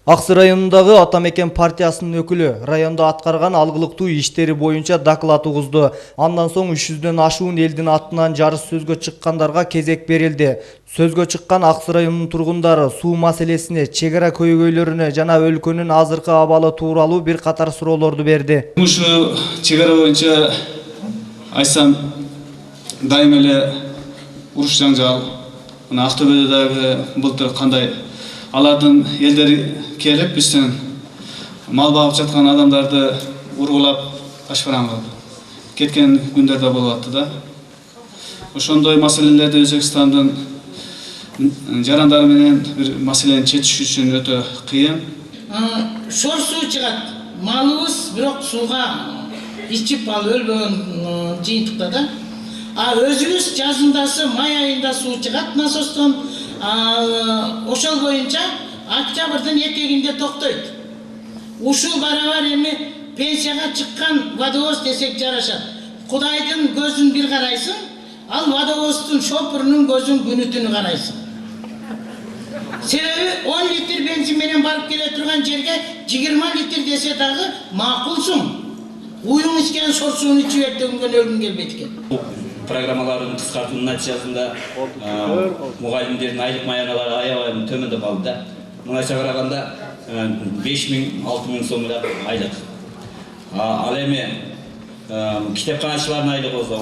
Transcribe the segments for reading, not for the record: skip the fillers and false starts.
Аксы районундагы Атамекен партиясынын өкүлү райондо аткарган алгылыктуу иштери боюнча доклад угузду. Андан соң 300дөн ашуун элдин атынан жарыш сөзгө чыккандарга кезек берилди. Сөзгө чыккан Аксы районунун тургундары суу маселесине, чек ара көйгөйлөрүнө жана өлкөнүн азыркы абалы тууралуу бир катар суроолорду берди. Ушу чек ара боюнча айтсам дайым эле уруш жаңжал. Мына Актөбөдө дагы былтыр кандай алардын элдери келип бизден мал багып жаткан адамдарды ургулап ашпаран кылып кеткен күндөр да болуп атты да. Ошондой маселелерди Өзбекстандын жарандары менен бир маселени чечиш үчүн өтө кыйын. Шор суу чыгат. Малыбыз бирок сууга ичип ал өлбөгөн жыйынтыкта да. Өзүбүз жазындасы май айында суу чыгат насостон. Ошол боюнча октябрдын этегинде токтойт. Ушул барабар эми пенсияга чыккан водовоз десек жарашат. Кудайдын көзүн бир карайсың, ал водовоздун шопурунун көзүн күнү түнү карайсың. Себеби 10 литр бензин менен барып келе турган жерге 20 литр десе дагы макулсуң. Уюң ичкен шор сууну ичип эртеңгөн өлгүң келбейт экен. Программаларын кыскартуунун натыйжасында мугалимдердин айлык маяналары аябай төмөндөп калды да. Мынайча караганда 5.000–6.000 миң сомдо айлык. Ал эми китепканачылардын айлыгы болсо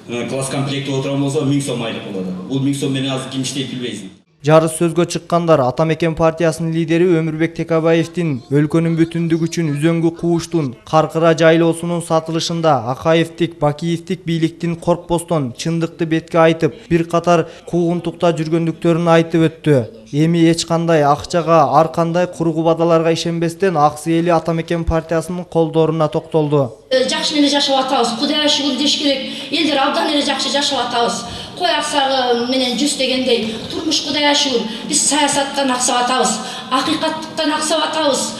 10 класс комплекти отурган болсо 1000 сом айлык болот. Бул 1000 сом менен азыр ким иштейт билбейсиң. Жарыш сөзгө чыккандар Атамекен партиясынын лидери Өмүрбек Текебаевдин өлкөнүн бүтүндүгү үчүн үзөңгү кууштун каркыра жайлоосунун сатылышында Акаевдик, Бакиевдик бийликтин коркпостон чындыкты бетке айтып, бир катар куугунтукта жүргөндүктөрүн айтып өттү. Эми эч кандай акчага, ар кандай кургубадаларга ишенбестен Аксы эли Атамекен партиясынын колдоруна токтолду. Жакшы эле жашап атабыз, Кудайга шүгүр деш керек. Элдер абдан эле жакшы жашап атабыз. Кой аксагы менен жүз дегендей турмуш Кудайга шүгүр. Биз саясаттан аксап атабыз, акыйкаттыктан аксап атабыз.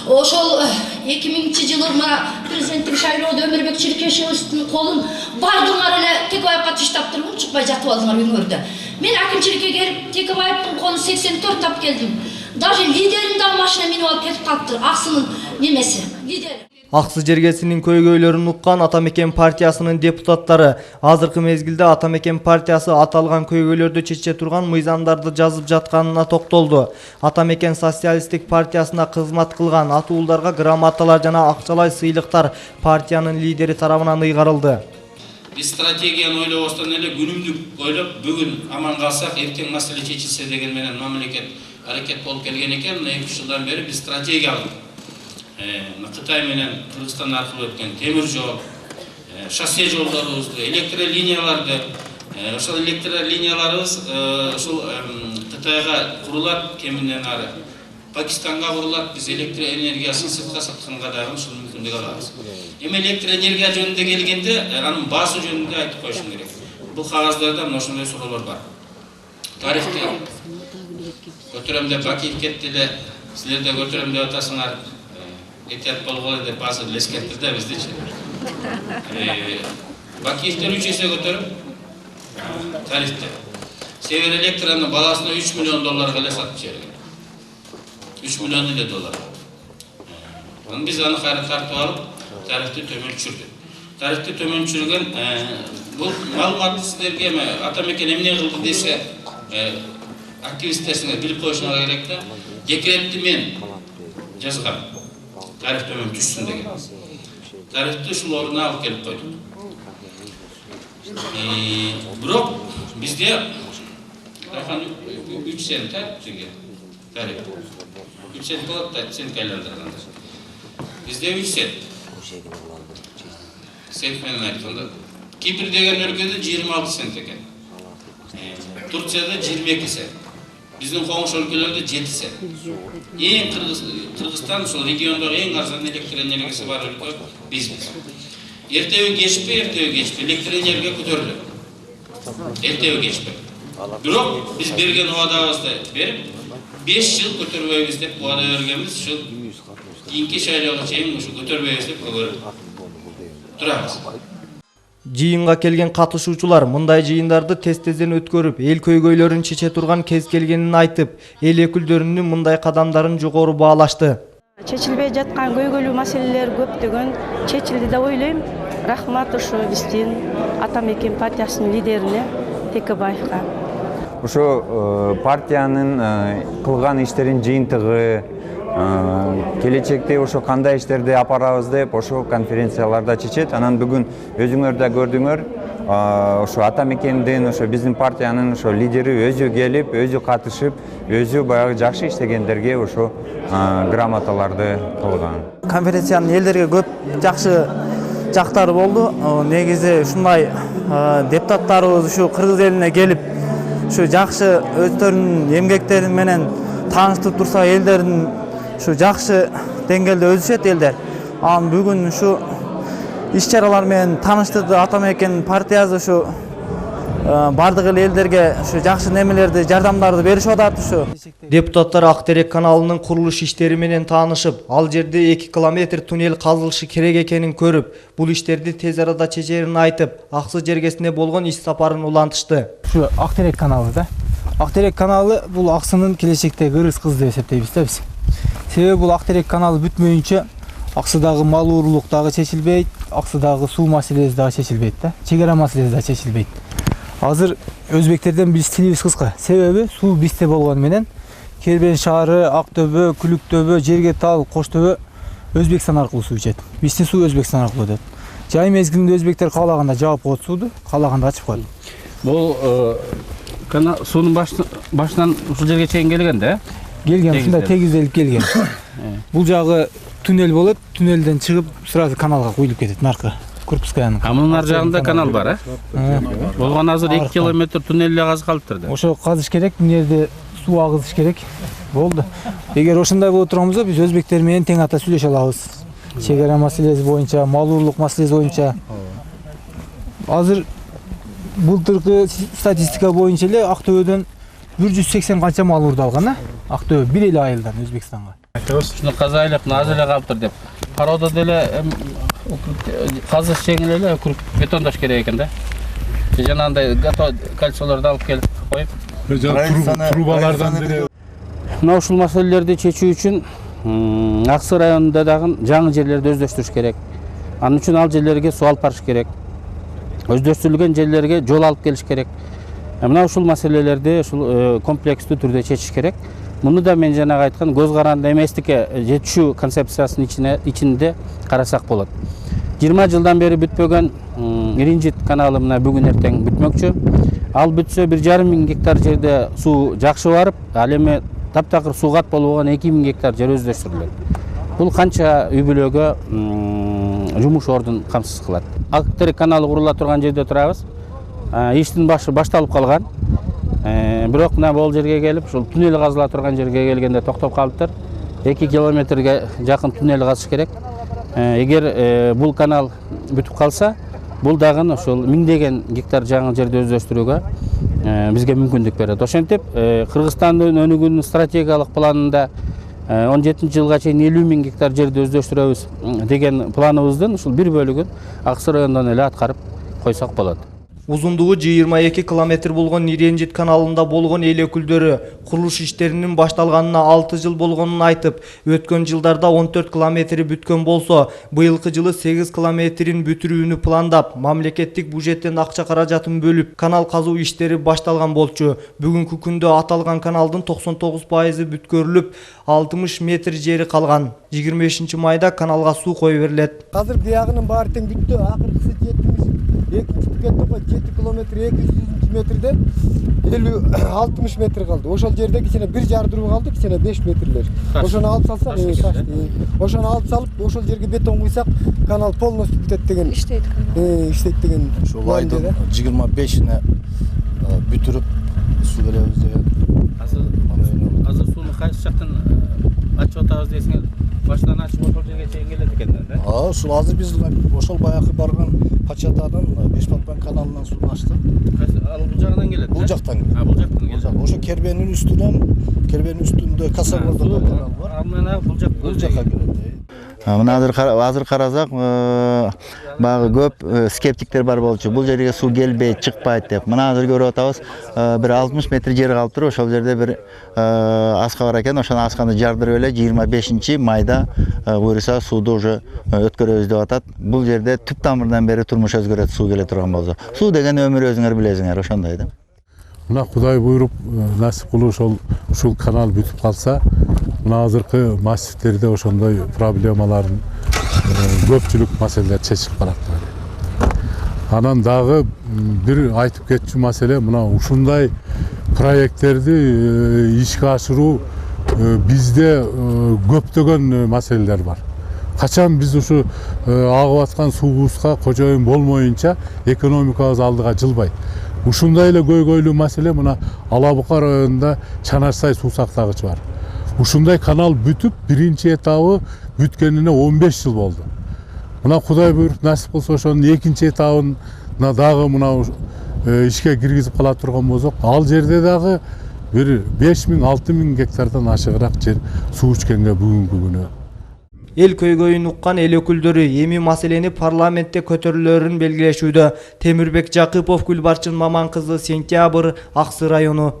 Ошол 2000-жылы мына президенттик шайлоодо Өмүрбек Чиркешевичтин колун бардыңар эле Текебаевга таштап туруп чыкпай жатып алдыңар үйүңөрдө. Мен акимчиликке келип Текебаевдин колун 84 тап келдим. Даже лидерин да машина минип алып кетип калыптыр. Аксынын немеси, лидери. Аксы жергесинин көйгөйлөрүн уккан Атамекен партиясынын депутаттары азыркы мезгилде Атамекен партиясы аталган көйгөйлөрдү чече турган мыйзамдарды жазып жатканына токтолду. Атамекен социалисттик партиясына кызмат кылган атуулдарга грамоталар жана акчалай сыйлыктар партиянын лидери тарабынан ыйгарылды. Биз стратегияны ойлобостон эле күнүмдүк ойлоп, бүгүн аман калсак, эртең маселе чечилсе деген менен мамлекет аракет болуп келген экен. 2 жылдан бери биз стратегия алдык. Кытай менен Кыргызстан аркылуу өткөн темир жол, шоссе жолдорубузду, электролинияларды, ошол электролинияларыбыз ушул Кытайга курулат, кеминен ары Пакистанга курулат. Биз электр энергиясын сыртка сатканга дагы ушул мүмкүндүк алабыз. Эми электр энергия жөнүндө келгенде, анын баасы жөнүндө айтып коюшум керек. Бул кагаздарда мына ошондой суроолор бар. Тарифти көтөрөм деп Бакиев кетти эле, силер да көтөрөм деп атасыңар. Этият болгола деп баасы лескеттир да биздичи. Бакиевтер 3 эсе көтөрүп тарифти. Север электронун баласына 3 миллион долларга эле сатып жиберген. 3 миллион эле доллар. Биз аны кайра тартып алып, тарифти төмөн түшүрдүк. Тарифти төмөн түшүргөн бул маалыматты силерге Атамекен эмне кылды десе, активисттериңер билип коюшуңар керек да. Декретти мен жазгам. Тариф төмөн түшсүн деген. Тарифти ушул ордуна алып келип койдук. Бирок бизде 3 цент тариф. 3 цент болот да, центке айландырганда. Бизде 3 цент. Цент менен айтканда. Кипр деген өлкөдө 26 цент экен. Турцияда 22 цент. Биздин коңуш өлкөлөрдө 7 цент. Эң Кыргызстан ошол региондогу эң арзан электр энергиясы бар өлкө бизбиз. Эртеби кечпи электр энергия көтөрүлөт. Эртеби кечпи. Бирок биз берген убадабызды берип 5 жыл көтөрбөйбүз деп убада бергенбиз. Ушул кийинки шайлоого чейин ушу көтөрбөйбүз деп турабыз. Жыйынга келген катышуучулар мындай жыйындарды тез-тезден өткөрүп, эл көйгөйлөрүн чече турган кез келгенин айтып, эл өкүлдөрүнүн мындай кадамдарын жогору баалашты. Чечилбей жаткан көйгөйлүү маселелер көптөгөн чечилди деп ойлойм. Рахмат ошо биздин Атамекен партиясынын лидерине Текебаевга. Ошо партиянын кылган иштерин жыйынтыгы, келечекте ошо кандай иштерди апарабыз деп ошо конференцияларда чечет. Анан бүгүн өзүңөр да көрдүңөр, ошо Атамекендин, ошо биздин партиянын ошо лидери өзү келип, өзү катышып, өзү баягы жакшы иштегендерге ошо грамоталарды кылган. Конференциянын элдерге көп жакшы жактары болду. Негизи ушундай депутаттарыбыз ушу Кыргыз элине келип, ушу жакшы өздөрүнүн эмгектерин менен тааныштырып турса, элдерин ушу жакшы деңгээлде өсүшөт элдер. Анан бүгүн ушу иш-чаралар менен тааныштырды. Атамекен партиясы ушу бардык элдерге ушу жакшы немелерди, жардамдарды беришип атат ушу. Депутаттар Актерек каналынын курулуш иштери менен таанышып, ал жерде 2 километр туннель казылышы керек экенин көрүп, бул иштерди тез арада чечерин айтып, Аксы жергесине болгон иш сапарын улантышты. Ушу Актерек каналы да. Актерек каналы бул Аксынын келечектеги ырыс кызы деп эсептейбиз да биз. Себеби бул Актерек каналы бүтмөйүнчө Аксыдагы мал уурлук дагы чечилбейт, Аксыдагы суу маселеси дагы чечилбейт да. Чек ара маселеси дагы чечилбейт. Азыр өзбектерден биз тилибиз кыска. Себеби суу бизде болгону менен Кербен шаары, Актөбө, Күлүктөбө, Жергетал, Коштөбө Өзбекстан аркылуу суу ичет. Биздин суу Өзбекстан аркылуу өтөт. Жай мезгилинде өзбектер каалаганда жаап коет сууду, каалаганда ачып коет. Бул суунун башынан ушул жерге чейин келген да? Келген, ушундай тегизделип келген. Бул жагы туннель болот, туннелден чыгып сразу каналга куюлуп кетет, наркы. Курпускаянын. Мунун ар жагында канал бар, болгон азыр 2 километр туннель казып калыптыр да. Ошо казыш керек, бул жерде суу агызыш керек. Болду. Эгер ошондой боло турган болсо, биз өзбектер менен тең ата сүйлөшө алабыз. Чек ара маселеси боюнча, мал уурлук маселеси боюнча. Азыр былтыркы статистика боюнча эле Актөбөдөн 180 канча мал уурдалган, Актөбө бир эле айылдан Өзбекстанга. Ушуну казайлык аз эле калыптыр деп. Кароодо деле казыш жеңил эле бетондош керек экен да. Жанагындай кальциолорду алып келип коюп, трубалардан деле. Мына ушул маселелерди чечүү үчүн Аксы районунда дагы жаңы жерлерди өздөштүрүш керек. Анын үчүн ал жерлерге суу алып барыш керек. Өздөштүрүлгөн жерлерге жол алып келиш керек. Мына ушул маселелерди ушул комплекстүү түрдө чечиш керек. Муну да мен жанагы айткан көз каранды эместикке жетишүү концепциясынын ичинде карасак болот. 20 жылдан бери бүтпөгөн Иринжит каналы мына бүгүн эртең бүтмөкчү. Ал бүтсө 1,5 миң гектар жерде суу жакшы барып, ал эми таптакыр суугат болгон 2 миң гектар жер өздөштүрүлөт. Бул канча үй бүлөгө жумуш ордун камсыз кылат. Актерек каналы курула турган жерде турабыз. Иштин башы башталып калган. Бирок мына бул жерге келип, ушул туннель казыла турган жерге келгенде токтоп калыптыр. 2 километрге жакын туннель казыш керек. Эгер бул канал бүтүп калса, бул дагы ошол миңдеген гектар жаңы жерди өздөштүрүүгө бизге мүмкүндүк берет. Ошентип, Кыргызстандын өнүгүүнүн стратегиялык планында 17 жылга чейин 50 миң гектар жерди өздөштүрөбүз деген планыбыздын ушул бир бөлүгүн Аксы районунан эле аткарып койсок болот. Узундугу 22 километр болгон Иринжит каналында болгон эл өкүлдөрү курулуш иштеринин башталганына 6 жыл болгонун айтып, өткөн жылдарда 14 километри бүткөн болсо, быйылкы жылы 8 километрин бүтүрүүнү пландап, мамлекеттик бюджеттен акча каражатын бөлүп, канал казуу иштери башталган болчу. Бүгүнкү күндө аталган каналдын 99% бүткөрүлүп, 60 метр жери калган. 25 майда каналга суу кое берилет. Азыр биягынын баары тең бүттү. Акыркысы 7 километр 200 метрде 50-60 метр калды. Ошол жерде кичине бир жардыруу калды, кичине 5 метрлер. Ошону алып салсак, ошону алып салып, ошол жерге бетон куйсак, канал полностью бүтөт деген. Иштейт деген. Ошол айдын 25-ине бүтүрүп суу беребиз деген. Азыр сууну кайсы жактан ачып атабыз десеңер, баштан ачып ошол жерге чейин келет экендер да? Ушул азыр биз ошол баягы барган Пачатадан Бешбатпан каналынан сууну ачтык. Ал бул жагынан келет. Бул жактан. Бул жактан келет. Ошо Кербенин үстүндө Касабордо канал бар. Ал менен бул жакка келет. Мына азыр карасак, баягы көп скептиктер бар болчу. Бул жерге суу келбейт, чыкпайт деп. Мына азыр көрүп атабыз, бир 60 метр жер калыптыр. Ошол жерде бир аска бар экен. Ошону асканы жардырып эле 25 майда буюрса сууду уже өткөрөбүз деп атат. Бул жерде түп тамырдан бери турмуш өзгөрөт, суу келе турган болсо. Суу деген өмүр, өзүңөр билесиңер, ошондой да. Мына Кудай буйруп, насип кылып ушул канал бүтүп калса, мына азыркы массивтерде ошондой проблемалардын көпчүлүк маселелер чечилип калат. Анан дагы бир айтып кетчү маселе, мына ушундай проекттерди ишке ашыруу бизде көптөгөн маселелер бар. Качан биз ушу агып аткан суубузга кожоюн болмоюнча экономикабыз алдыга жылбайт. Ушундай эле көйгөйлүү маселе мына Ала Бука районунда Чанарсай суу сактагычы бар. Ушундай канал бүтүп, биринчи этабы бүткөнүнө 15 жыл болду. Мына Кудай буйруп насип кылса ошонун экинчи этабын дагы мына ишке киргизип кала турган болсок, ал жерде дагы бир 5000-6000 гектардан ашыгыраак жер суу ичкенге бүгүнкү күнү. Эл көйгөйүн уккан эл өкүлдөрү эми маселени парламентте көтөрүлөрүн белгилешүүдө. Темирбек Жакыпов, Гүлбарчын Маман кызы, Сентябрь, Аксы району.